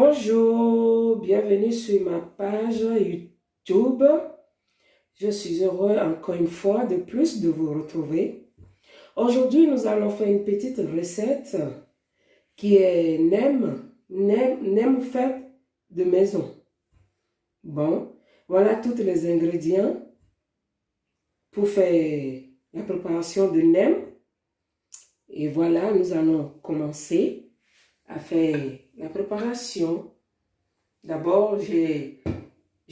Bonjour, bienvenue sur ma page YouTube. Je suis heureux encore une fois de plus de vous retrouver. Aujourd'hui, nous allons faire une petite recette qui est nem fait de maison. Bon, voilà tous les ingrédients pour faire la préparation de nem. Et voilà, nous allons commencer à faire la préparation. D'abord, je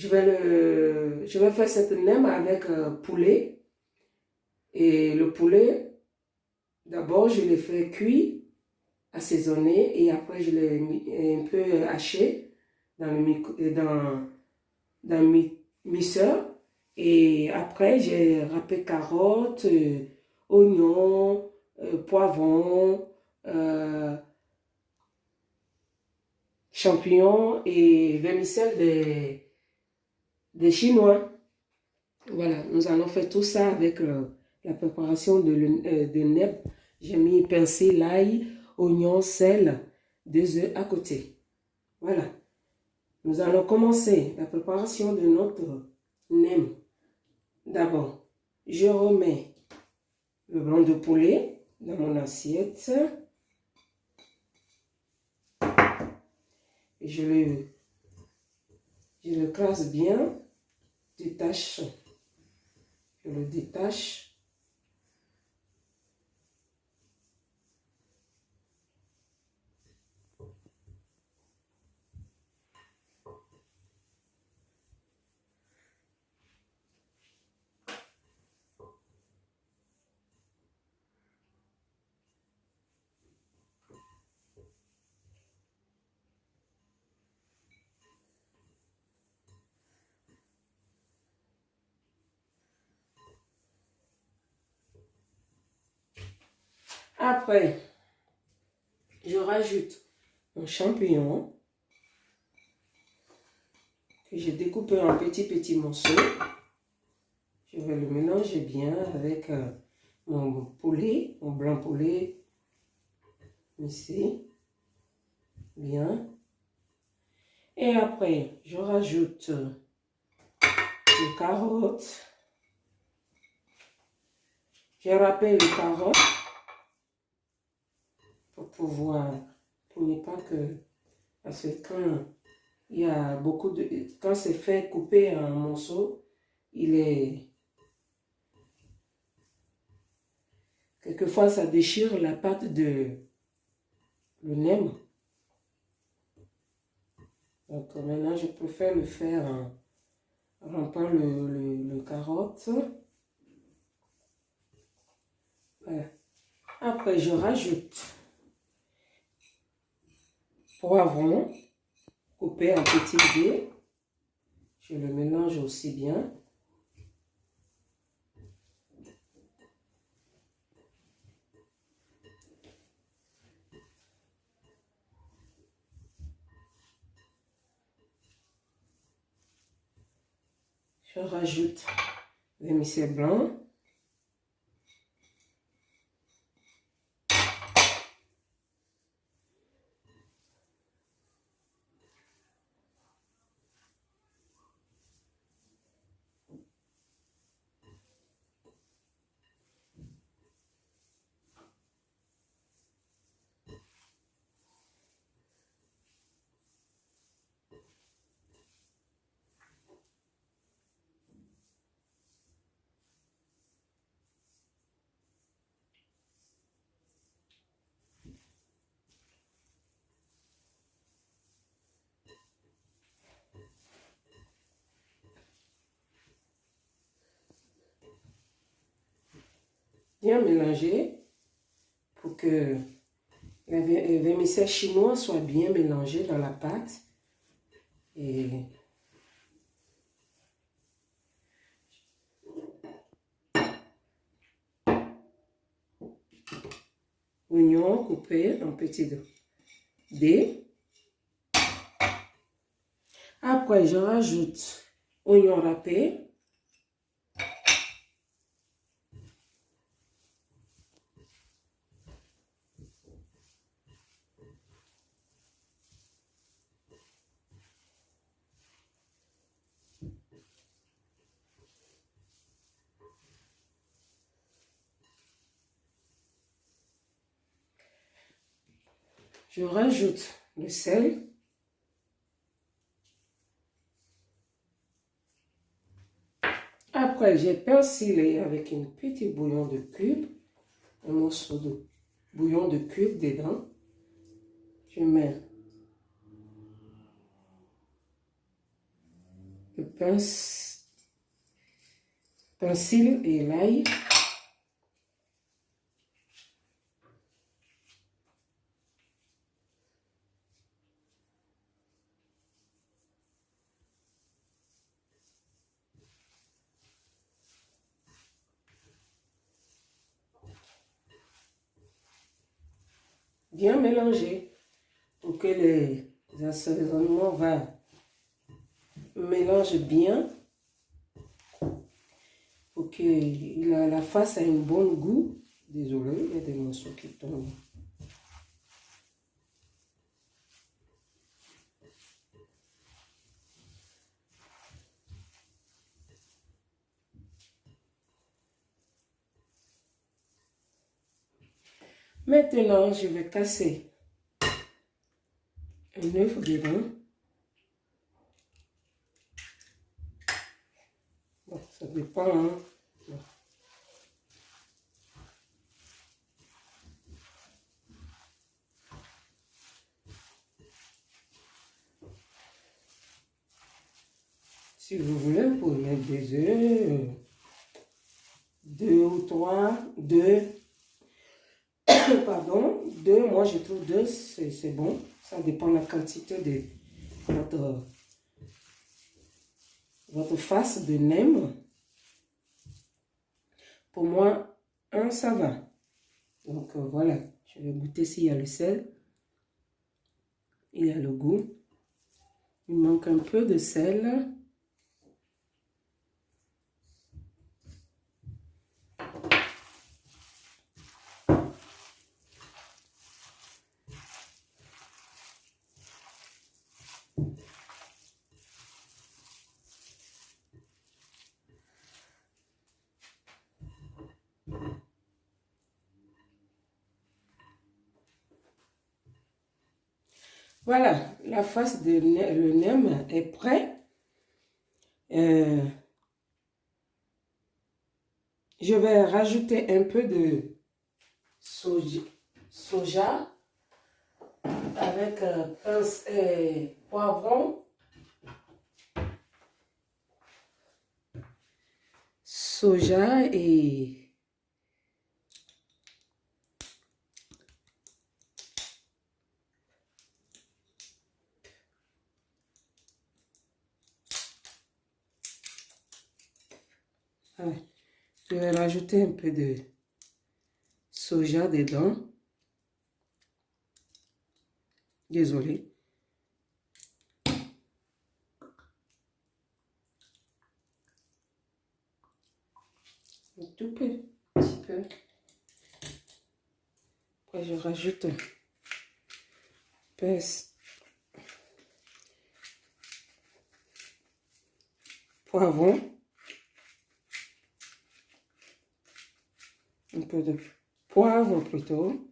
vais faire cette nem avec poulet. Et le poulet, d'abord, je l'ai fait cuire, assaisonner et après, je l'ai un peu haché dans le mixeur. Et après, j'ai râpé carottes, oignons, poivrons, champignons et vermicelle des Chinois. Voilà, nous allons faire tout ça avec la préparation de nem. J'ai mis pincé l'ail, oignon, sel, 2 œufs à côté. Voilà. Nous allons commencer la préparation de notre nem. D'abord, je remets le blanc de poulet dans mon assiette. Et je le casse bien, je le détache. Après, je rajoute un champignon que j'ai découpé en petits morceaux. Je vais le mélanger bien avec mon poulet, mon blanc poulet, ici, bien. Et après, je rajoute les carottes. J'ai râpé les carottes pour ne pas que, parce que quand il y a quand c'est fait couper en morceaux, quelquefois ça déchire la pâte de le nem. Donc maintenant je préfère le faire en râpant le carotte. Voilà. Après je rajoute poivron coupé en petits dés. Je le mélange aussi bien. Je rajoute vermicelle blanc. Bien mélanger pour que le vermicelle chinois soit bien mélangé dans la pâte. Et oignon coupé en petits dés. Après, je rajoute oignon râpé. Je rajoute le sel. Après, j'ai persillé avec un petit bouillon de cube, un morceau de bouillon de cube dedans. Je mets le persil et l'ail. Bien mélanger pour que les assaisonnements mélangent bien, pour que la face ait un bon goût. Désolé, il y a des morceaux qui tombent. Maintenant, je vais casser un œuf dedans. Bon, ça dépend, hein. Si vous voulez, vous pouvez mettre des œufs, 2 ou 3, 2, pardon, 2, moi je trouve 2, c'est bon. Ça dépend de la quantité de votre face de nem. Pour moi, 1, ça va. Donc voilà, je vais goûter s'il y a le sel. Il y a le goût. Il manque un peu de sel. Voilà, la face de le nem est prêt. Je vais rajouter un peu de soja avec poivron, soja et je vais rajouter un peu de soja dedans. Désolé. Un tout petit peu. Après, je rajoute un peu poivron. Un peu de poivre plutôt.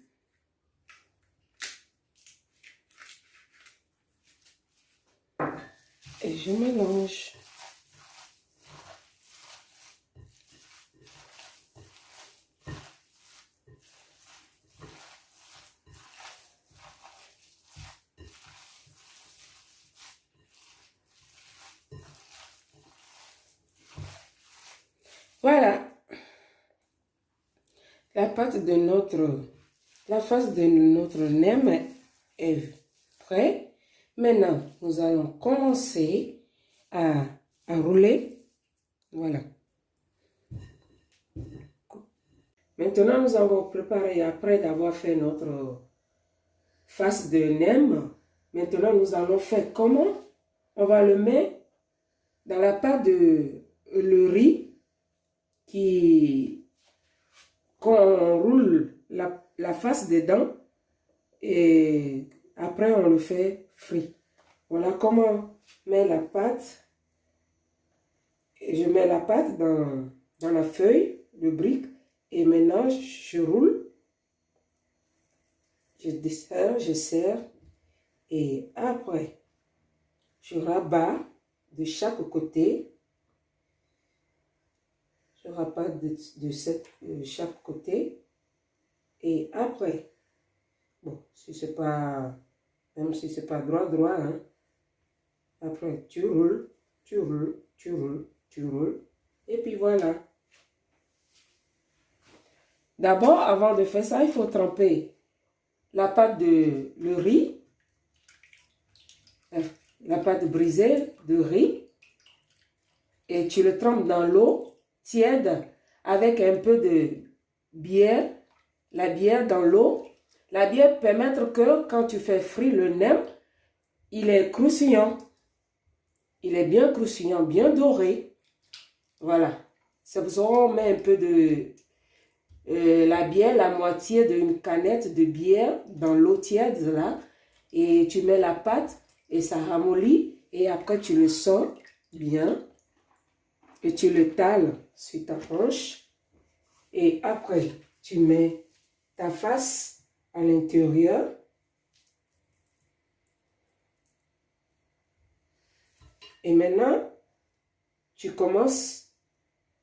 Et je mélange. Voilà. La face de notre nem est prête. Maintenant, nous allons commencer à rouler. Voilà. Maintenant, nous avons préparé, après d'avoir fait notre face de nem, maintenant nous allons faire comment? On va le mettre dans la pâte de le riz qu'on roule la face dedans et après on le fait frit. Voilà comment on met la pâte. Je mets la pâte dans la feuille de brique et maintenant je roule. Je desserre, je serre. Et après, je rabats de chaque côté. Je rabats de chaque côté. Et après, bon, si c'est pas, même si c'est pas droit, hein, après, tu roules, tu roules, tu roules, tu roules. Et puis voilà. D'abord, avant de faire ça, il faut tremper la pâte de le riz, la pâte brisée de riz, et tu le trempes dans l'eau tiède avec un peu de bière, la bière dans l'eau. La bière permet que quand tu fais frire le nem, il est croustillant. Il est bien croustillant, bien doré. Voilà. C'est pour ça qu'on met un peu de la bière, la moitié d'une canette de bière dans l'eau tiède là. Et tu mets la pâte et ça ramollit. Et après tu le sors bien. Et tu le tales sur ta hanche. Et après tu mets ta face à l'intérieur. Et maintenant, tu commences,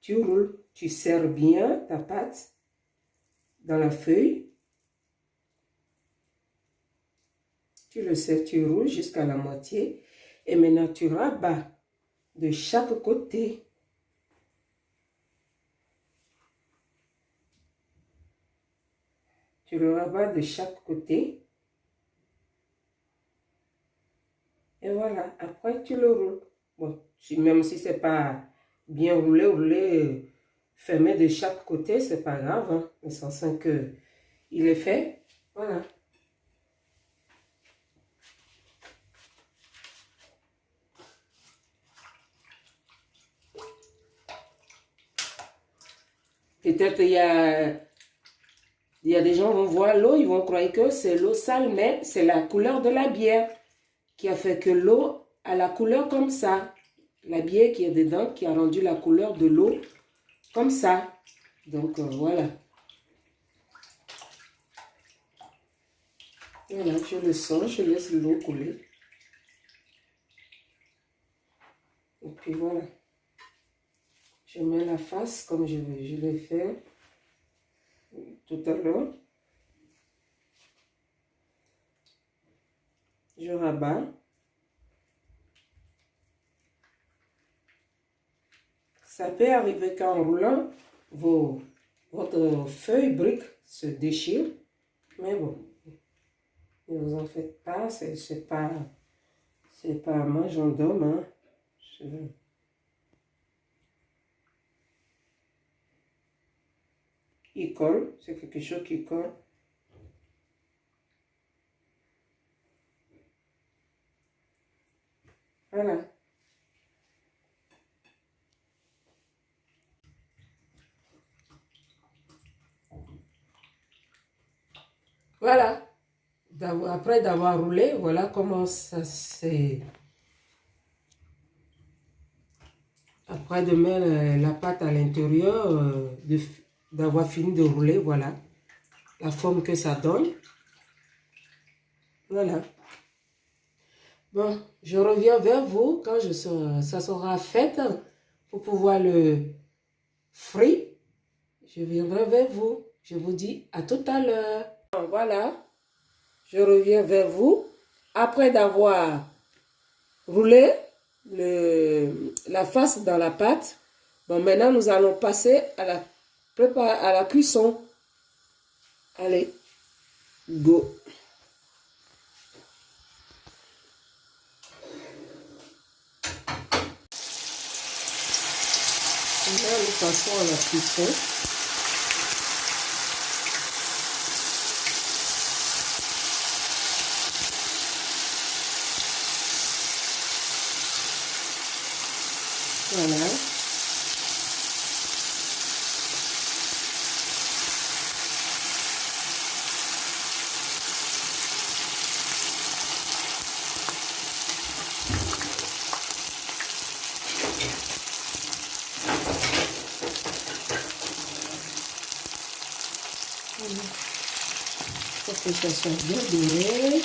tu roules, tu serres bien ta pâte dans la feuille. Tu le serres, tu roules jusqu'à la moitié. Et maintenant, tu rabats de chaque côté. Tu le rabats de chaque côté. Et voilà, après tu le roules. Bon, même si c'est pas bien roulé, fermé de chaque côté, c'est pas grave. Hein, l'essentiel que il est fait. Voilà. Peut-être il y a des gens qui vont voir l'eau, ils vont croire que c'est l'eau sale, mais c'est la couleur de la bière qui a fait que l'eau a la couleur comme ça. La bière qui est dedans, qui a rendu la couleur de l'eau comme ça. Donc, voilà. Voilà, je le sens, je laisse l'eau couler. Et puis voilà. Je mets la face comme je l'ai fait tout à l'heure. Je rabats. Ça peut arriver qu'en roulant, votre feuille brique se déchire. Mais bon, ne vous en faites pas, c'est pas mangeant d'homme. Hein. Il colle, c'est quelque chose qui colle. Voilà. Voilà. Après d'avoir roulé, voilà comment ça c'est. Après de mettre la pâte à l'intérieur, d'avoir fini de rouler, voilà. La forme que ça donne. Voilà. Bon, je reviens vers vous quand ça sera fait pour pouvoir le frire. Je viendrai vers vous. Je vous dis à tout à l'heure. Voilà. Je reviens vers vous après d'avoir roulé la face dans la pâte. Bon, maintenant, nous allons passer à la cuisson. Allez, go. Maintenant, nous passons à la cuisson. Voilà. que ça soit bien doré.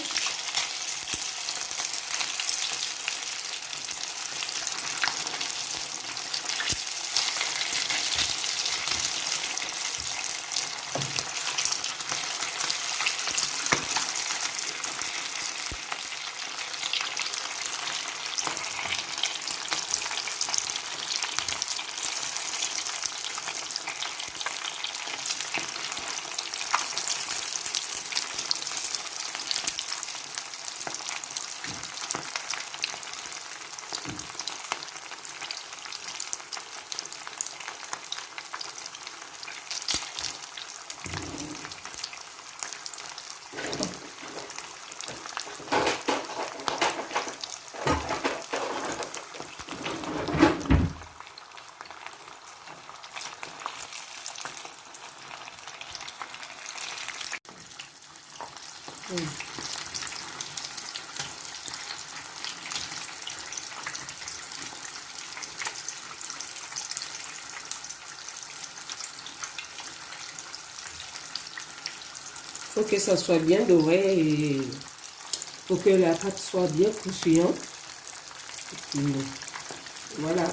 Faut que ça soit bien doré et pour que la pâte soit bien croustillante. Voilà.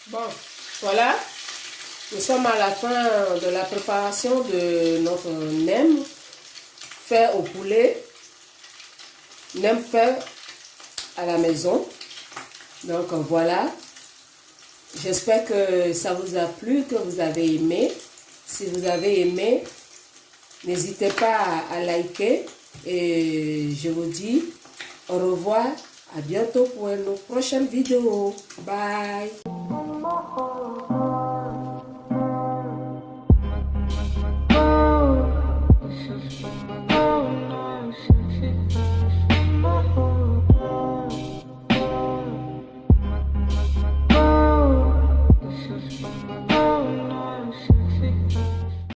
Bon, voilà, nous sommes à la fin de la préparation de notre nem fait au poulet, nem fait à la maison. Donc voilà, j'espère que ça vous a plu, que vous avez aimé. Si vous avez aimé, n'hésitez pas à liker et je vous dis au revoir, à bientôt pour une prochaine vidéo. Bye!